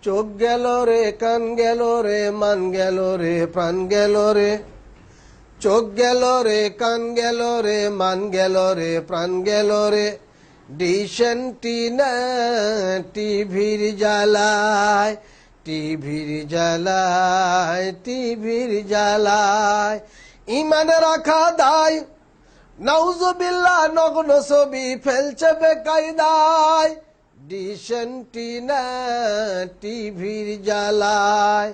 চোখ গেল রে, কান গেল রে, মান গেল রে, প্রাণ গেল রে। চোখ গেল রে, কান গেল রে, মান গেল রে, প্রাণ গেল রে। ডিশ অ্যান্টিনা টিভির জ্বালায়, টিভির জ্বালায়, টিভির জ্বালায়। ইমান রাখা দায়, নাউজুবিল্লাহ, নগ্ন ছবি ফেলছে বেকায়দায়। ডিশ অ্যান্টিনা টিভির জ্বালায়,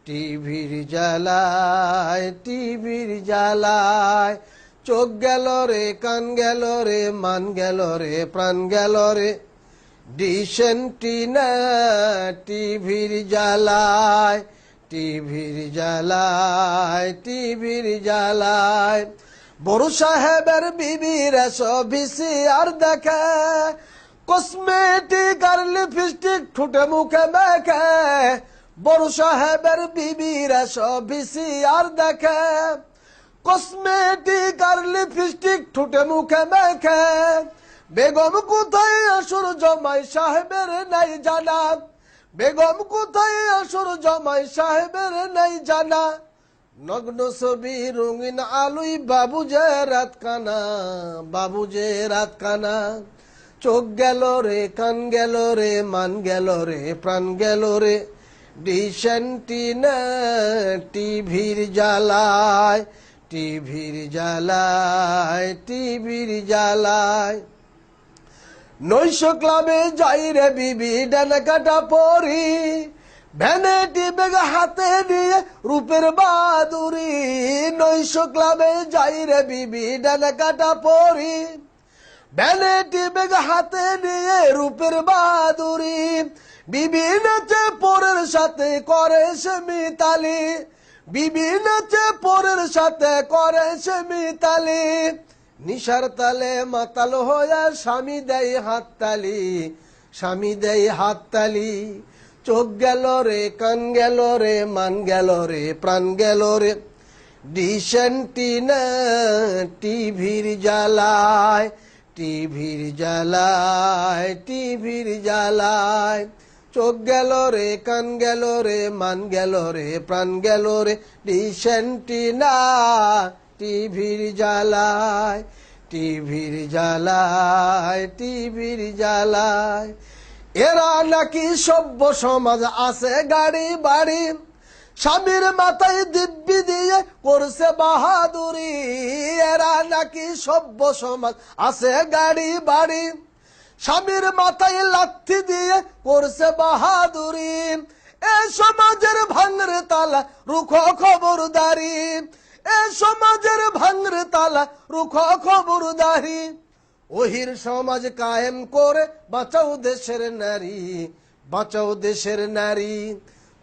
টিভির জ্বালায়, টিভির জ্বালায়। চোখ গেল রে, কান গেল রে, মান গেল রে, প্রাণ গেল রে। ডিশ অ্যান্টিনা টিভির জ্বালায়, টিভির জ্বালায়, টিভির জ্বালায়। বড় সাহেবের বিবির এসব ভিসিআর দেখে, কসমেটিক আর লিপস্টিক ঠোঁটে মুখে মেখে। বড় সাহেবের বিবির এসব ভিসিআর দেখে, কসমেটিক আর লিপস্টিক ঠোঁটে মুখে মেখে। বেগম কোথায় আসর জমাই সাহেবের নাই জানা, বেগম কোথায় আসর জমাই সাহেবের নাই জানা। নগ্ন ছবি রঙিন আলুই বাবু যে রাত কানা, বাবু যে রাত কানা। চোখ গেল রে, কান গেল রে, মান গেল রে, প্রাণ গেল রে। ডিশ অ্যান্টিনা টিভির জ্বালায়, টিভির জ্বালায়, টিভির জ্বালায়। নৈশ ক্লাবে যাই রে বিবি ডানা কাটা পরি, ভ্যানিটি ব্যাগ হাতে নিয়ে রূপের বাদুরি। নৈশ ক্লাবে যাই রে বিবি ডানা কাটা পরি, ভ্যানিটি ব্যাগ হাতে নিয়ে রূপের বাদুরি। বিবি নাচে পরের সাথে করে সে মিতালি, বিবি নাচে পরের সাথে করে সে মিতালি। নিশার তালে মাতাল হয়ে স্বামী দেয় হাততালি, স্বামী দেয় হাততালি। চোখ গেল রে, কান গেল রে, মান গেল রে, প্রাণ গেল রে। ডিশ অ্যান্টিনা টিভির জ্বালায়, টিভির জ্বালায়, টিভির জ্বালায়। চোখ গেল রে, কান গেল রে, মান গেল রে, প্রাণ গেল রে। ডিশ অ্যান্টিনা টিভির জ্বালায়, টিভির জ্বালায়, টিভির জ্বালায়। এরা নাকি সভ্য সমাজ আছে গাড়ি বাড়ি, স্বামীর মাথায় দিব্যি দিয়ে করছে বাহাদুরি। এরা নাকি সভ্য সমাজ আছে গাড়ি বাড়ি, স্বামীর মাথায় লাথি দিয়ে করছে বাহাদুরি। এ সমাজের ভাঙরে তালা রুখো খবরদারি, এ সমাজের ভাঙরে তালা রুখো খবরদারি। ওহির সমাজ কায়েম করে বাঁচাও দেশের নারী, বাঁচাও দেশের নারী।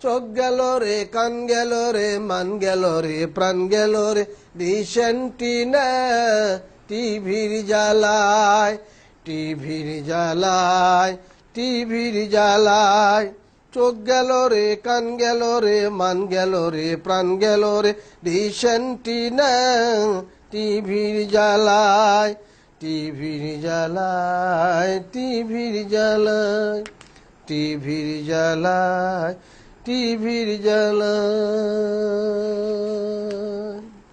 চোখ গেল রে, কান গেল রে, মান গেল রে, প্রাণ গেল রে। ডিশ অ্যান্টিনা টিভির জ্বালায়, টিভির জ্বালায়, টিভির জ্বালায়। চোখ গেল রে, কান গেল রে, মান গেল রে, প্রাণ গেল রে। ডিশ অ্যান্টিনা টিভির জ্বালায়, টিভির জ্বালায়, টিভির জ্বালায়, টিভির জ্বালায়, টিভির জ্বালায়।